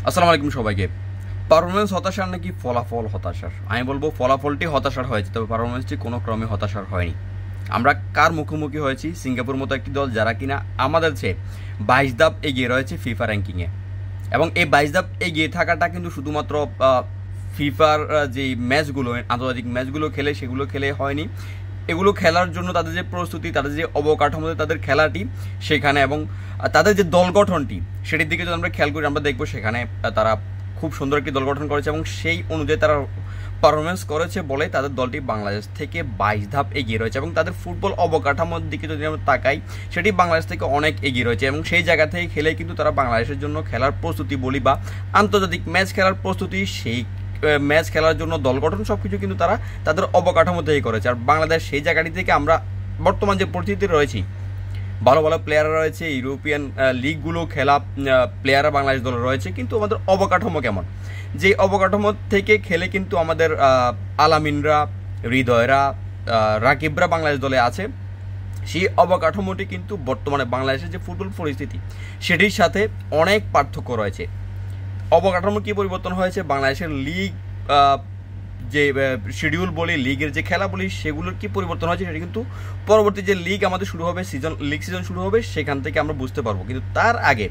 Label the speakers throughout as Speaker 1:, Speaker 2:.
Speaker 1: আসসালামু আলাইকুম সবাইকে। পারফরমেন্স হতাশার নাকি ফলাফল হতাশার? আমি বলবো ফলাফলটি হতাশার হয়েছে, তবে পারফরমেন্সটি কোনো ক্রমে হতাশার হয়নি। আমরা কার মুখোমুখি হয়েছি? সিঙ্গাপুর মতো একটি দল যারা কিনা আমাদের চেয়ে 22 ধাপ এগিয়ে রয়েছে ফিফা র্যাঙ্কিংয়ে। এবং এই 22 ধাপ এগিয়ে থাকাটা কিন্তু শুধুমাত্র ফিফার যে ম্যাচগুলো, আন্তর্জাতিক ম্যাচগুলো খেলে সেগুলো খেলে হয়নি। এগুলো খেলার জন্য তাদের যে প্রস্তুতি, তাদের যে অবকাঠামোতে তাদের খেলাটি সেখানে, এবং তাদের যে দল গঠনটি সেটির দিকে যদি আমরা খেয়াল করি, আমরা দেখবো সেখানে তারা খুব সুন্দর একটি দল গঠন করেছে এবং সেই অনুযায়ী তারা পারফরমেন্স করেছে বলে তাদের দলটি বাংলাদেশ থেকে 22 ধাপ এগিয়ে রয়েছে। এবং তাদের ফুটবল অবকাঠামোর দিকে যদি আমরা তাকাই, সেটি বাংলাদেশ থেকে অনেক এগিয়ে রয়েছে এবং সেই জায়গা থেকে খেলে কিন্তু তারা বাংলাদেশের জন্য খেলার প্রস্তুতি বলি বা আন্তর্জাতিক ম্যাচ খেলার প্রস্তুতি, সেই ম্যাচ খেলার জন্য দল গঠন সব কিছু কিন্তু তারা তাদের অবকাঠামো থেকেই করেছে। আর বাংলাদেশ সেই জায়গাটি থেকে আমরা বর্তমান যে পরিস্থিতিতে রয়েছি, ভালো ভালো প্লেয়াররা রয়েছে, ইউরোপিয়ান লিগগুলো খেলা প্লেয়াররা বাংলাদেশ দলে রয়েছে, কিন্তু আমাদের অবকাঠামো কেমন? যে অবকাঠামো থেকে খেলে কিন্তু আমাদের আলামিনরা, হৃদয়রা, রাকিবরা বাংলাদেশ দলে আছে, সেই অবকাঠামোটি কিন্তু বর্তমানে বাংলাদেশের যে ফুটবল পরিস্থিতি সেটির সাথে অনেক পার্থক্য রয়েছে। অবকাঠামো কি পরিবর্তন হয়েছে? বাংলাদেশের লিগ যে শিডিউল বলি, লিগের যে খেলা বলি, সেগুলোর কি পরিবর্তন হয়েছে সেটা কিন্তু পরবর্তী যে লিগ আমাদের শুরু হবে, লিগ সিজন শুরু হবে, সেখান থেকে আমরা বুঝতে পারবো। কিন্তু তার আগে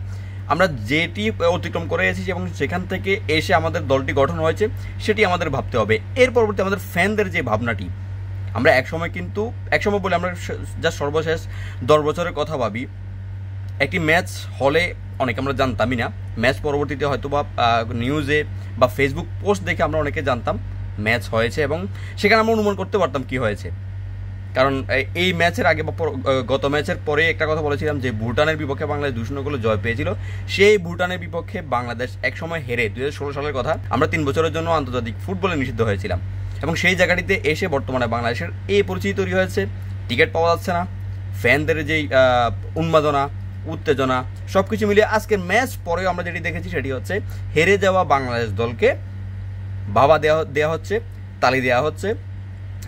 Speaker 1: আমরা যেটি অতিক্রম করে এসেছি এবং সেখান থেকে এসে আমাদের দলটি গঠন হয়েছে সেটি আমাদের ভাবতে হবে। এর পরবর্তী আমাদের ফ্যানদের যে ভাবনাটি, আমরা একসময় বলে আমরা যা সর্বশেষ 10 বছরের কথা ভাবি, একটি ম্যাচ হলে অনেক আমরা জানতামই না, ম্যাচ পরবর্তীতে হয়তো বা নিউজে বা ফেসবুক পোস্ট দেখে আমরা অনেকে জানতাম ম্যাচ হয়েছে এবং সেখানে আমরা অনুমান করতে পারতাম কি হয়েছে। কারণ এই ম্যাচের আগে বা গত ম্যাচের পরে একটা কথা বলেছিলাম যে ভুটানের বিপক্ষে বাংলাদেশ 2-0 গোলে জয় পেয়েছিল। সেই ভুটানের বিপক্ষে বাংলাদেশ একসময় হেরে 2016 সালের কথা, আমরা 3 বছরের জন্য আন্তর্জাতিক ফুটবলে নিষিদ্ধ হয়েছিলাম। এবং সেই জায়গাটিতে এসে বর্তমানে বাংলাদেশের এই পরিস্থিতি তৈরি হয়েছে, টিকিট পাওয়া যাচ্ছে না, ফ্যানদের যেই উন্মাদনা, উত্তেজনা, সব কিছু মিলিয়ে আজকের ম্যাচ পরেও আমরা যেটি দেখেছি সেটি হচ্ছে হেরে যাওয়া বাংলাদেশ দলকে বাবা দেওয়া হচ্ছে, তালি দেওয়া হচ্ছে।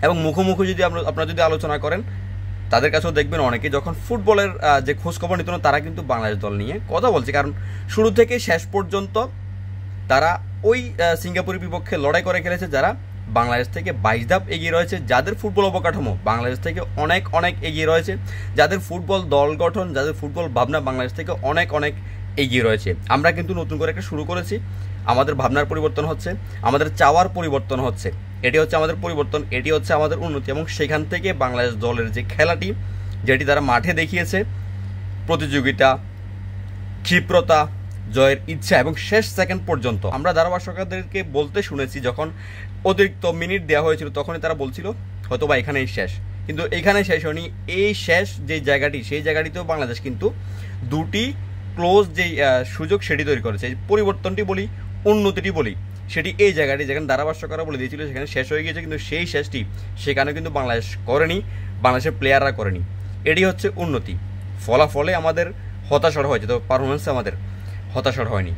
Speaker 1: এবং মুখোমুখি যদি আপনারা যদি আলোচনা করেন, তাদের কাছেও দেখবেন অনেকে যখন ফুটবলের যে খোঁজখবর নিত না, তারা কিন্তু বাংলাদেশ দল নিয়ে কথা বলছে। কারণ শুরু থেকে শেষ পর্যন্ত তারা ওই সিঙ্গাপুরের বিপক্ষে লড়াই করে খেলেছে, যারা বাংলাদেশ থেকে 22 ধাপ এগিয়ে রয়েছে, যাদের ফুটবল অবকাঠামো বাংলাদেশ থেকে অনেক অনেক এগিয়ে রয়েছে, যাদের ফুটবল দল গঠন, যাদের ফুটবল ভাবনা বাংলাদেশ থেকে অনেক অনেক এগিয়ে রয়েছে। আমরা কিন্তু নতুন করে একটা শুরু করেছি, আমাদের ভাবনার পরিবর্তন হচ্ছে, আমাদের চাওয়ার পরিবর্তন হচ্ছে, এটি হচ্ছে আমাদের পরিবর্তন, এটি হচ্ছে আমাদের উন্নতি। এবং সেখান থেকে বাংলাদেশ দলের যে খেলাটি, যেটি তারা মাঠে দেখিয়েছে, প্রতিযোগিতা, ক্ষিপ্রতা, জয়ের ইচ্ছা এবং শেষ সেকেন্ড পর্যন্ত আমরা ধারাভাষ্যকারদেরকে বলতে শুনেছি, যখন অতিরিক্ত মিনিট দেওয়া হয়েছিল তখনই তারা বলছিল হয়তো বা এখানেই শেষ, কিন্তু এখানে শেষ হয়নি। এই শেষ যে জায়গাটি, সেই জায়গাটিতেও বাংলাদেশ কিন্তু দুটি ক্লোজ যেই সুযোগ সেটি তৈরি করেছে। এই পরিবর্তনটি বলি, উন্নতিটি বলি, সেটি এই জায়গাটি যেখানে ধারাভাষ্যকাররা বলে দিয়েছিল সেখানে শেষ হয়ে গিয়েছে, কিন্তু সেই শেষটি সেখানে কিন্তু বাংলাদেশ করেনি, বাংলাদেশের প্লেয়াররা করেনি। এটি হচ্ছে উন্নতি। ফলাফলে আমাদের হতাশার হয়েছে, তবে পারফরমেন্সে আমাদের হতাশার হয়নি।